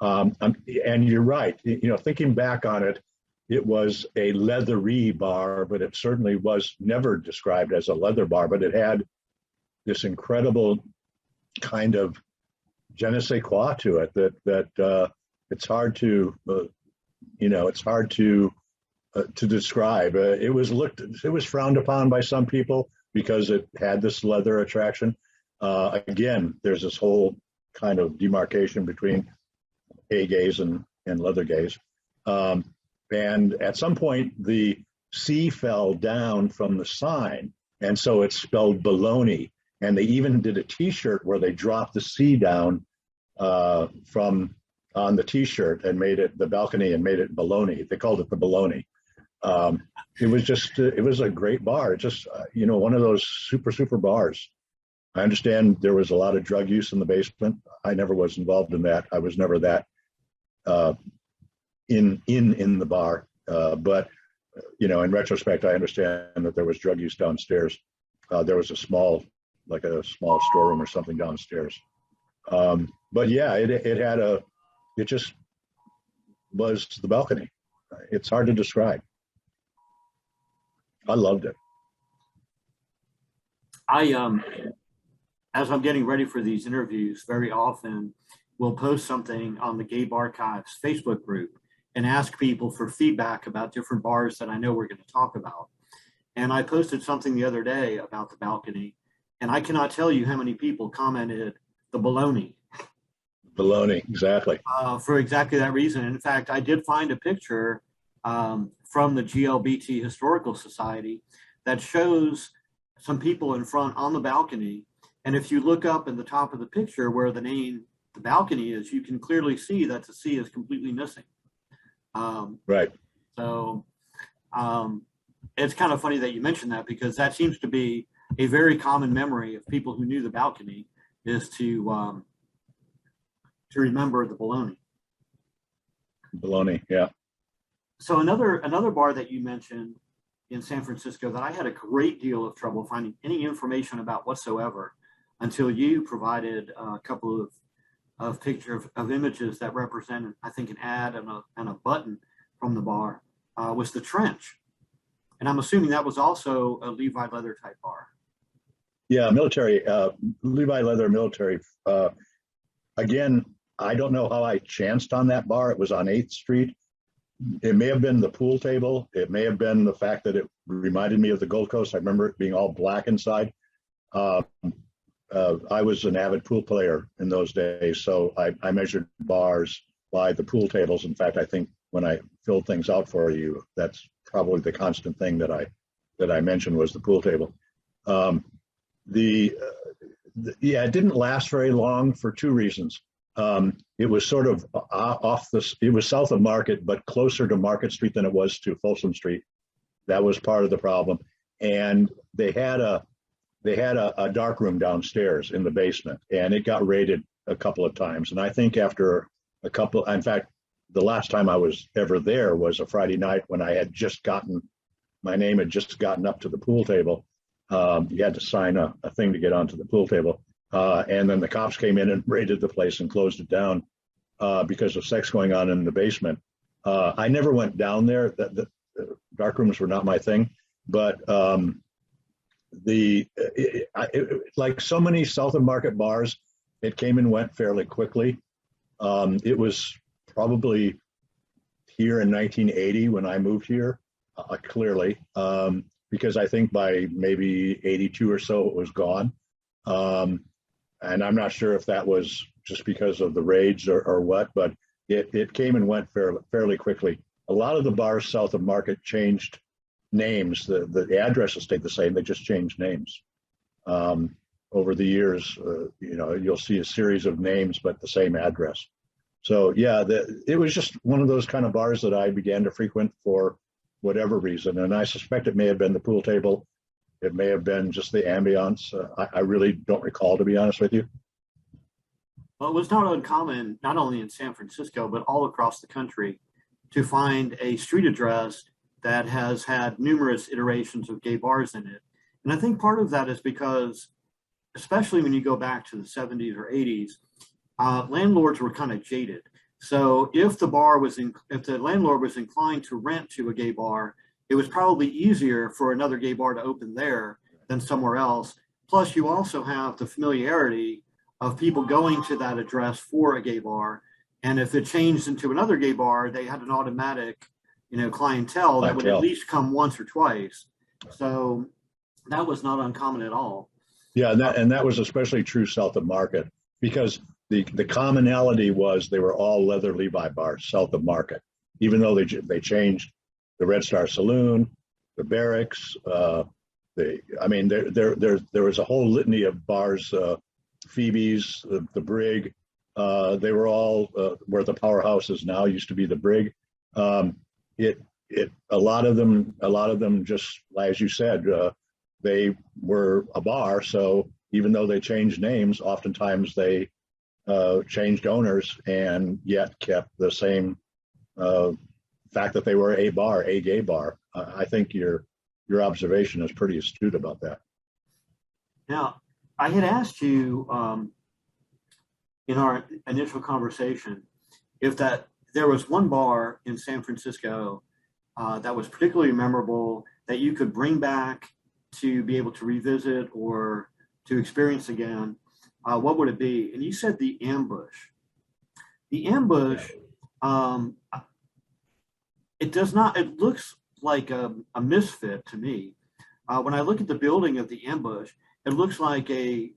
And you're right. Thinking back on it, it was a leathery bar, but it certainly was never described as a leather bar, but it had this incredible kind of je ne sais quoi to it that it's hard to describe. It was frowned upon by some people because it had this leather attraction. Again, there's this whole kind of demarcation between A gays and leather gays. And at some point, the C fell down from the sign, and so it's spelled baloney. And they even did a T-shirt where they dropped the C down from on the T-shirt and made it the Balcony and made it baloney. They called it the baloney. It was just, it was a great bar. It just, one of those super bars. I understand there was a lot of drug use in the basement. I never was involved in that. I was never that in the bar. But in retrospect, I understand that there was drug use downstairs. There was a small storeroom or something downstairs. But yeah, it just was the balcony. It's hard to describe. I loved it. As I'm getting ready for these interviews, very often we'll post something on the Gay Bar Archives Facebook group and ask people for feedback about different bars that I know we're going to talk about. And I posted something the other day about the balcony, and I cannot tell you how many people commented the baloney. Baloney, exactly. For exactly that reason. In fact, I did find a picture from the GLBT Historical Society that shows some people in front on the balcony. And if you look up in the top of the picture where the balcony is, you can clearly see that the C is completely missing. Right. So it's kind of funny that you mentioned that, because that seems to be a very common memory of people who knew the balcony, is to remember the baloney. Baloney, yeah. So another bar that you mentioned in San Francisco that I had a great deal of trouble finding any information about whatsoever until you provided a couple of pictures of images that represented, I think, an ad and a button from the bar, was the Trench. And I'm assuming that was also a Levi Leather type bar. Yeah, military, Levi Leather military. Again, I don't know how I chanced on that bar. It was on 8th Street. It may have been the pool table. It may have been the fact that it reminded me of the Gold Coast. I remember it being all black inside. I was an avid pool player in those days, so I measured bars by the pool tables. In fact, I think when I filled things out for you, that's probably the constant thing that I mentioned was the pool table. It didn't last very long for two reasons. It was sort of it was south of Market, but closer to Market Street than it was to Folsom Street. That was part of the problem. And they had a dark room downstairs in the basement, and it got raided a couple of times. And I think after in fact, the last time I was ever there was a Friday night when my name had just gotten up to the pool table. You had to sign a thing to get onto the pool table. And then the cops came in and raided the place and closed it down because of sex going on in the basement. I never went down there. The dark rooms were not my thing, but like so many south of Market bars, it came and went fairly quickly. It was probably here in 1980 when I moved here, clearly, because I think by maybe 82 or so it was gone. And I'm not sure if that was just because of the raids or what, but it came and went fairly quickly. A lot of the bars south of Market changed names. The addresses stayed the same. They just changed names. Over the years, you'll see a series of names, but the same address. So yeah, it was just one of those kind of bars that I began to frequent for whatever reason. And I suspect it may have been the pool table. It may have been just the ambiance. I really don't recall, to be honest with you. Well, it was not uncommon, not only in San Francisco, but all across the country, to find a street address that has had numerous iterations of gay bars in it. And I think part of that is because, especially when you go back to the 70s or 80s, landlords were kind of jaded. So if the landlord was inclined to rent to a gay bar, it was probably easier for another gay bar to open there than somewhere else. Plus, you also have the familiarity of people going to that address for a gay bar. And if it changed into another gay bar, they had an automatic, clientele that would at least come once or twice. So that was not uncommon at all. Yeah, and that was especially true south of Market, because the commonality was they were all leather Levi bars south of Market, even though they changed the Red Star Saloon, the Barracks. There was a whole litany of bars, Phoebe's, the Brig. They were all where the Powerhouse is now, used to be the Brig. a lot of them just, as you said, they were a bar. So even though they changed names, oftentimes they changed owners and yet kept the same fact that they were a bar, a gay bar. I think your observation is pretty astute about that. Now, I had asked you in our initial conversation if there was one bar in San Francisco that was particularly memorable that you could bring back to be able to revisit or to experience again. What would it be? And you said the Ambush. The Ambush, it does not, it looks like a misfit to me. When I look at the building of the Ambush, it looks like a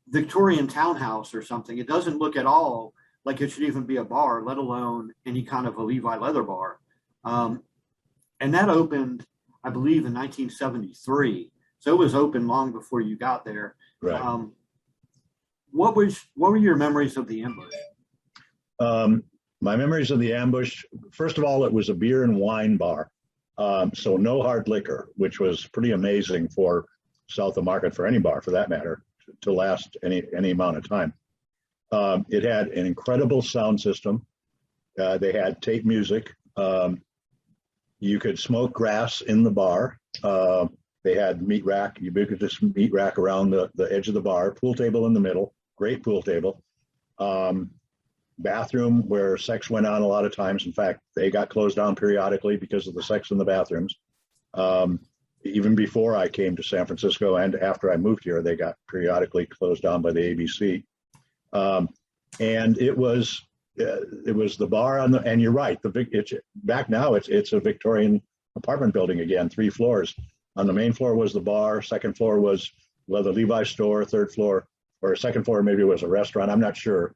Victorian townhouse or something. It doesn't look at all like it should even be a bar, let alone any kind of a Levi leather bar. And that opened, I believe, in 1973. So it was open long before you got there. Right. What were your memories of the Ambush? My memories of the Ambush, first of all, it was a beer and wine bar. So no hard liquor, which was pretty amazing for south of Market, for any bar for that matter, to last any amount of time. It had an incredible sound system. They had tape music. You could smoke grass in the bar. They had ubiquitous meat rack around the edge of the bar, pool table in the middle, great pool table. Bathroom where sex went on a lot of times. In fact, they got closed down periodically because of the sex in the bathrooms. Even before I came to San Francisco and after I moved here, they got periodically closed down by the ABC. And it was the bar on and you're right. Back now it's a Victorian apartment building again, 3 floors. On the main floor was the bar. Second floor was the Levi store. Third floor or second floor maybe was a restaurant. I'm not sure.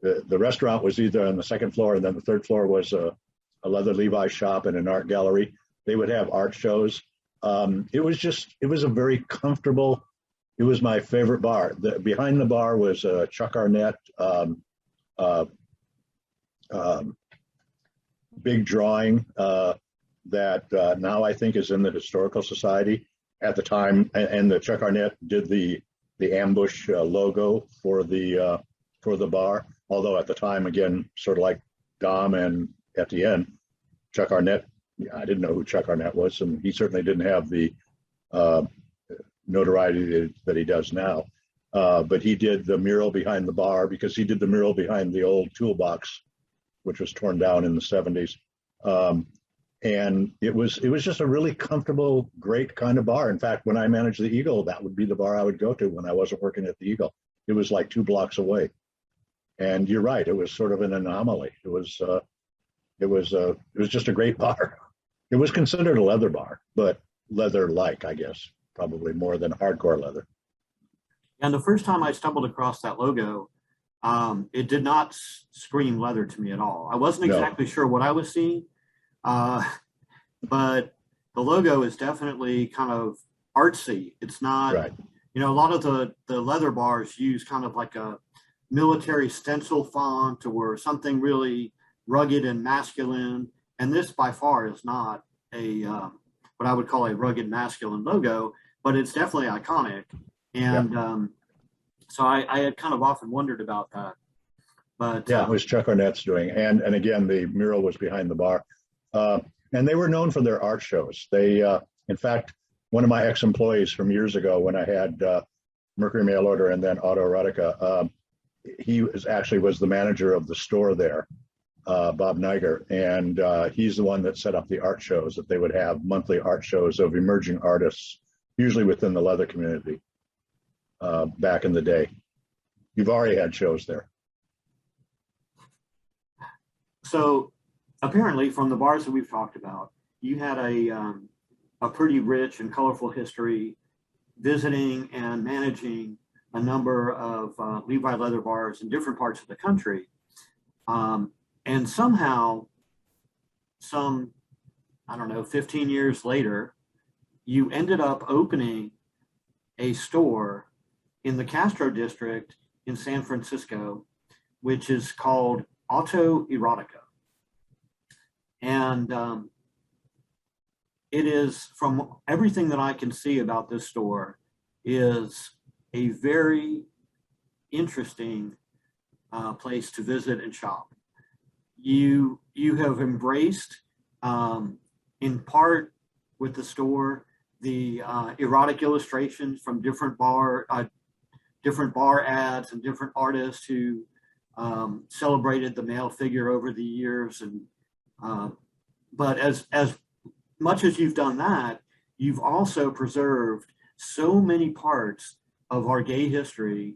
The restaurant was either on the second floor, and then the third floor was a leather Levi shop and an art gallery. They would have art shows. It was a very comfortable. It was my favorite bar. Behind the bar was Chuck Arnett big drawing that now I think is in the Historical Society. At the time, and the Chuck Arnett did the Ambush logo for the bar. Although at the time, again, sort of like Dom and Etienne, Chuck Arnett, I didn't know who Chuck Arnett was, and he certainly didn't have the notoriety that he does now. But he did the mural behind the bar because he did the mural behind the old toolbox, which was torn down in the 70s. And it was just a really comfortable, great kind of bar. In fact, when I managed the Eagle, that would be the bar I would go to when I wasn't working at the Eagle. It was like 2 blocks away. And you're right, it was sort of an anomaly. It was just a great bar. It was considered a leather bar, but leather-like, I guess, probably more than hardcore leather. And the first time I stumbled across that logo, it did not scream leather to me at all. I wasn't exactly sure what I was seeing, but the logo is definitely kind of artsy. It's not, right. A lot of the leather bars use kind of like a military stencil font or something really rugged and masculine. And this by far is not what I would call a rugged masculine logo, but it's definitely iconic. And so I had kind of often wondered about that. But yeah, it was Chuck Arnett's doing. And again, the mural was behind the bar. And they were known for their art shows. They, in fact, one of my ex-employees from years ago when I had Mercury Mail Order and then AutoErotica, he was the manager of the store there, Bob Niger, and he's the one that set up the art shows, that they would have monthly art shows of emerging artists, usually within the leather community back in the day. You've already had shows there. So apparently from the bars that we've talked about, you had a pretty rich and colorful history visiting and managing a number of Levi leather bars in different parts of the country. And somehow, 15 years later, you ended up opening a store in the Castro district in San Francisco, which is called AutoErotica. And it is, from everything that I can see about this store, is a very interesting place to visit and shop. You have embraced, in part with the store, the erotic illustrations from different bar ads and different artists who celebrated the male figure over the years. And but as much as you've done that, you've also preserved so many parts of our gay history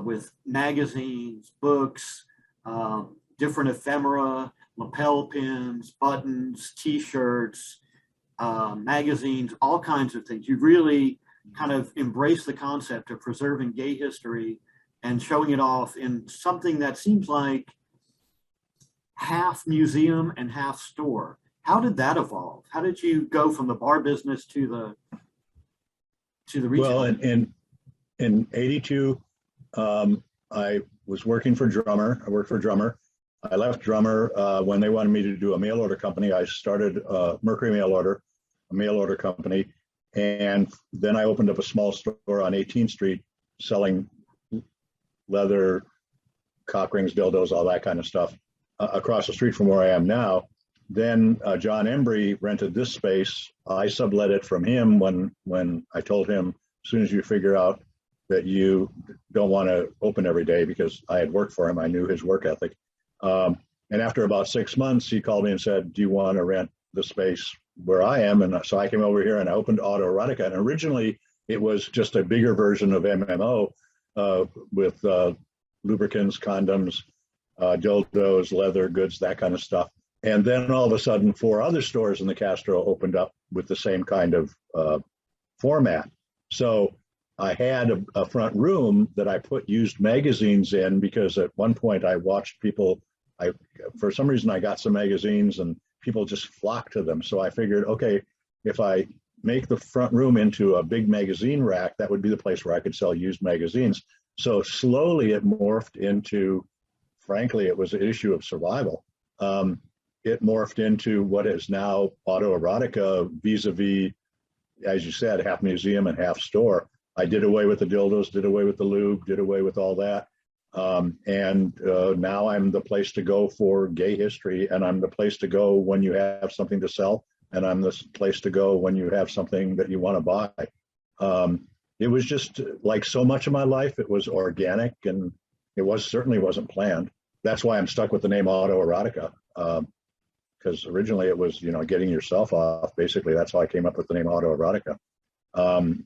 with magazines, books, different ephemera, lapel pins, buttons, T-shirts, magazines, all kinds of things. You've really kind of embraced the concept of preserving gay history and showing it off in something that seems like half museum and half store. How did that evolve? How did you go from the bar business to the retail? Well, in '82, I was working for Drummer. I worked for Drummer. I left Drummer when they wanted me to do a mail order company. I started Mercury Mail Order, a mail order company, and then I opened up a small store on 18th Street selling leather, cock rings, dildos, all that kind of stuff across the street from where I am now. Then John Embry rented this space. I sublet it from him when I told him, as soon as you figure out that you don't want to open every day, because I had worked for him, I knew his work ethic. And after about 6 months, he called me and said, do you want to rent the space where I am? And so I came over here and I opened AutoErotica. And originally it was just a bigger version of MMO with lubricants, condoms, dildos, leather goods, that kind of stuff. And then all of a sudden, 4 other stores in the Castro opened up with the same kind of format. So I had a front room that I put used magazines in, because at one point I watched people, for some reason I got some magazines and people just flocked to them. So I figured, okay, if I make the front room into a big magazine rack, that would be the place where I could sell used magazines. So slowly it morphed into, frankly, it was an issue of survival. It morphed into what is now AutoErotica, vis-a-vis, as you said, half museum and half store. I did away with the dildos, did away with the lube, did away with all that. And now I'm the place to go for gay history, and I'm the place to go when you have something to sell, and I'm the place to go when you have something that you want to buy. It was just like so much of my life, it was organic, and it certainly wasn't planned. That's why I'm stuck with the name AutoErotica. Because originally it was, getting yourself off. Basically, that's how I came up with the name AutoErotica. It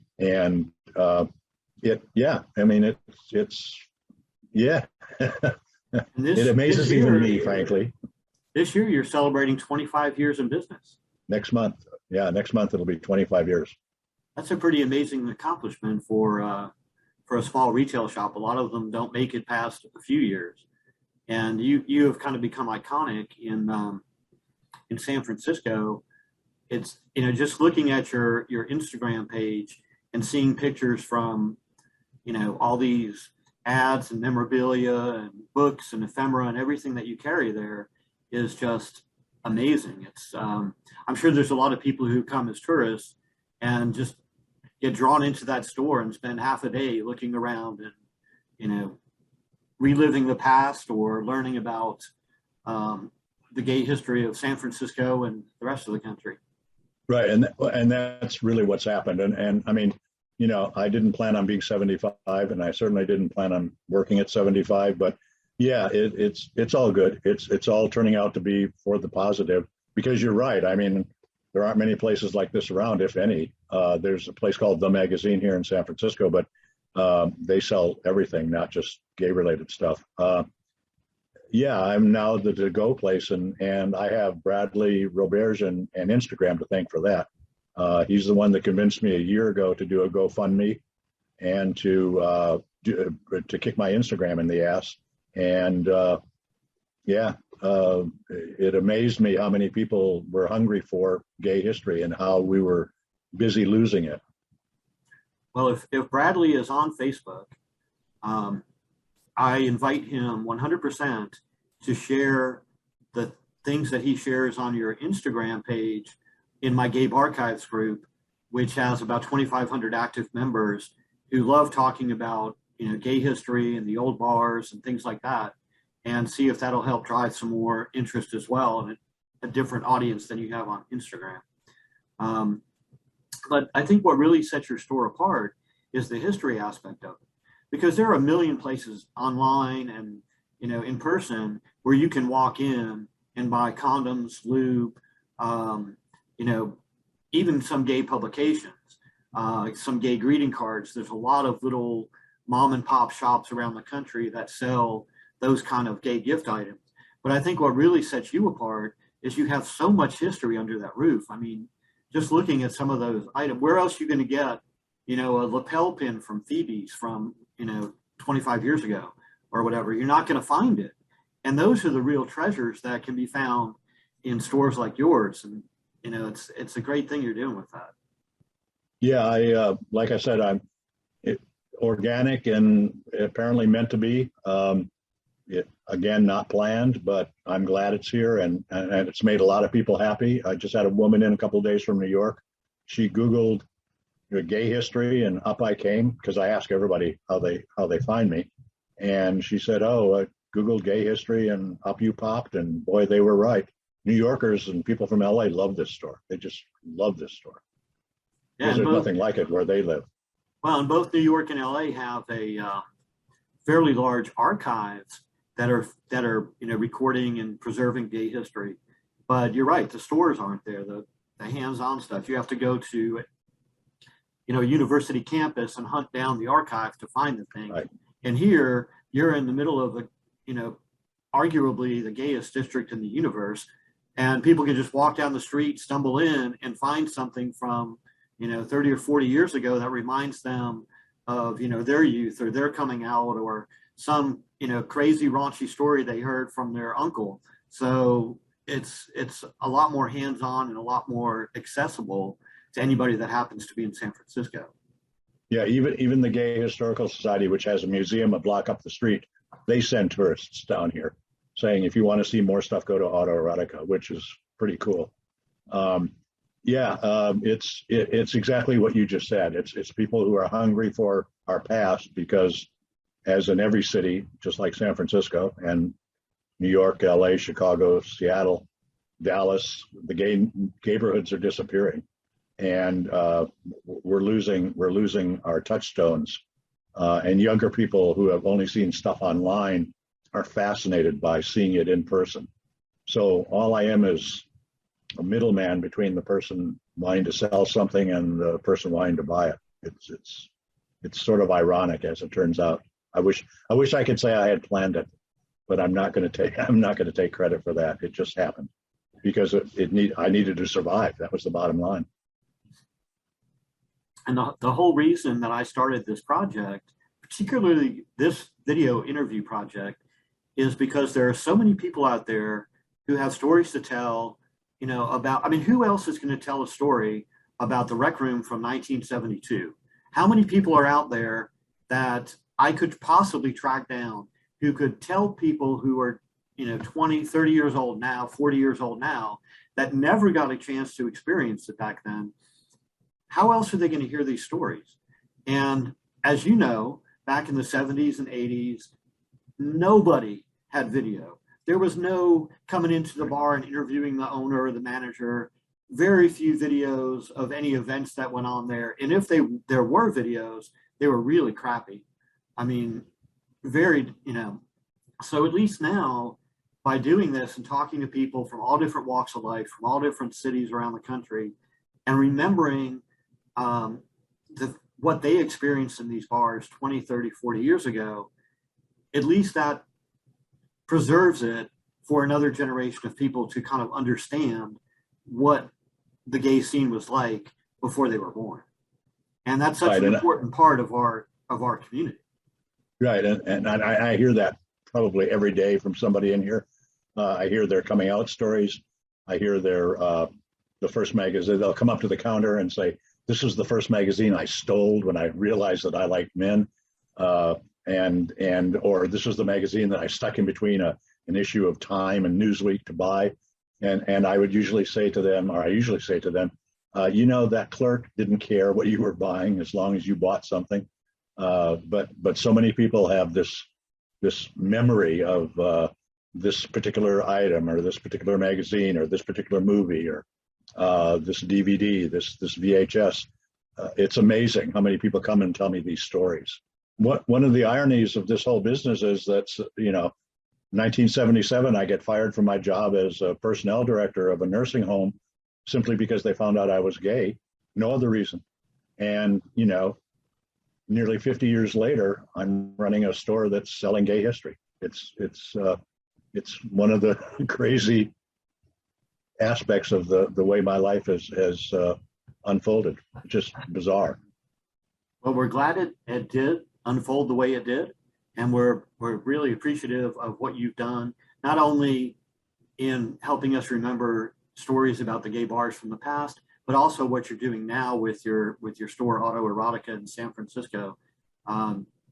amazes even me, frankly. This year, you're celebrating 25 years in business. Next month it'll be 25 years. That's a pretty amazing accomplishment for a small retail shop. A lot of them don't make it past a few years, and you have kind of become iconic in San Francisco. It's, just looking at your Instagram page and seeing pictures from, all these ads and memorabilia and books and ephemera and everything that you carry there is just amazing. It's I'm sure there's a lot of people who come as tourists and just get drawn into that store and spend half a day looking around and, reliving the past or learning about the gay history of San Francisco and the rest of the country. Right. And that's really what's happened. And I mean, I didn't plan on being 75, and I certainly didn't plan on working at 75, but yeah, it's all good. It's all turning out to be for the positive, because you're right. I mean, there aren't many places like this around, if any. There's a place called The Magazine here in San Francisco, but they sell everything, not just gay related stuff. Yeah, I'm now the to-go place, and I have Bradley Roberge and Instagram to thank for that. He's the one that convinced me a year ago to do a GoFundMe and to kick my Instagram in the ass. And it amazed me how many people were hungry for gay history and how we were busy losing it. Well, if Bradley is on Facebook, I invite him 100% to share things that he shares on your Instagram page in my Gabe Archives group, which has about 2,500 active members who love talking about, gay history and the old bars and things like that, and see if that'll help drive some more interest as well in a different audience than you have on Instagram. But I think what really sets your store apart is the history aspect of it, because there are a million places online and in person where you can walk in and buy condoms, lube, even some gay publications, some gay greeting cards. There's a lot of little mom and pop shops around the country that sell those kind of gay gift items. But I think what really sets you apart is you have so much history under that roof. I mean, just looking at some of those items, where else are you going to get, a lapel pin from Phoebe's from, 25 years ago or whatever? You're not going to find it. And those are the real treasures that can be found in stores like yours. And, it's a great thing you're doing with that. Yeah, like I said, I'm organic and apparently meant to be. Again, not planned, but I'm glad it's here, and it's made a lot of people happy. I just had a woman in a couple of days from New York. She Googled gay history, and up I came, because I ask everybody how they find me, and she said, "Oh, I Googled gay history, and up you popped." And boy, they were right. New Yorkers and people from LA love this store. They just love this store. Yeah, there's nothing like it where they live. Well, and both New York and LA have a fairly large archives that are recording and preserving gay history. But you're right, the stores aren't there. The hands-on stuff, you have to go to a university campus and hunt down the archive to find the thing. Right. And here you're in the middle of arguably the gayest district in the universe, and people can just walk down the street, stumble in, and find something from 30 or 40 years ago that reminds them of their youth or their coming out, or some crazy raunchy story they heard from their uncle. So it's a lot more hands-on and a lot more accessible to anybody that happens to be in San Francisco. Yeah, even the Gay Historical Society, which has a museum a block up the street, they send tourists down here saying, if you want to see more stuff, go to AutoErotica, which is pretty cool. It's exactly what you just said. It's people who are hungry for our past, because as in every city, just like San Francisco and New York, LA, Chicago, Seattle, Dallas, the gay neighborhoods are disappearing, and we're losing our touchstones. And younger people who have only seen stuff online are fascinated by seeing it in person. So all I am is a middleman between the person wanting to sell something and the person wanting to buy it. It's sort of ironic, as it turns out. I wish I could say I had planned it, but I'm not going to take credit for that. It just happened because I needed to survive. That was the bottom line. And the whole reason that I started this project, particularly this video interview project, is because there are so many people out there who have stories to tell, who else is going to tell a story about the rec room from 1972? How many people are out there that I could possibly track down who could tell people who are, 20, 30 years old now, 40 years old now, that never got a chance to experience it back then? How else are they going to hear these stories? And as you know, back in the 70s and 80s, nobody had video. There was no coming into the bar and interviewing the owner or the manager. Very few videos of any events that went on there. And if there were videos, they were really crappy. I mean, so at least now, by doing this and talking to people from all different walks of life, from all different cities around the country, and remembering what they experienced in these bars 20, 30, 40 years ago, at least that preserves it for another generation of people to kind of understand what the gay scene was like before they were born. And that's such an important part of our community. Right. And I hear that probably every day from somebody in here. I hear their coming out stories. I hear the first magazine. They'll come up to the counter and say, "This is the first magazine I stole when I realized that I liked men." Or this is the magazine that I stuck in between an issue of Time and Newsweek to buy And I would usually say to them, or I usually say to them, that clerk didn't care what you were buying as long as you bought something. But so many people have this memory of this particular item or this particular magazine or this particular movie or this DVD, this VHS. It's amazing how many people come and tell me these stories. One of the ironies of this whole business is that, 1977, I get fired from my job as a personnel director of a nursing home simply because they found out I was gay. No other reason. And, nearly 50 years later, I'm running a store that's selling gay history. It's one of the crazy aspects of the way my life has unfolded. Just bizarre. Well, we're glad it did unfold the way it did. And we're really appreciative of what you've done, not only in helping us remember stories about the gay bars from the past, but also what you're doing now with your store AutoErotica in San Francisco.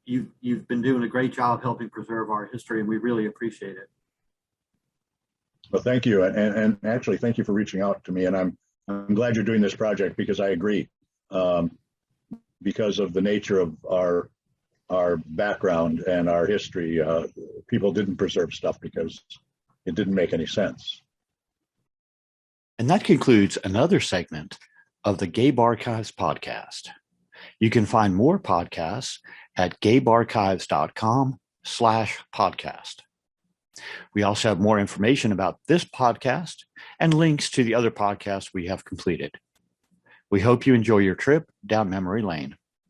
You've been doing a great job helping preserve our history, and we really appreciate it. Well, thank you, and actually, thank you for reaching out to me. And I'm glad you're doing this project because I agree, because of the nature of our background and our history, people didn't preserve stuff because it didn't make any sense. And that concludes another segment of the Gay Barchives podcast. You can find more podcasts at gaybarchives.com/podcast. We also have more information about this podcast and links to the other podcasts we have completed. We hope you enjoy your trip down memory lane.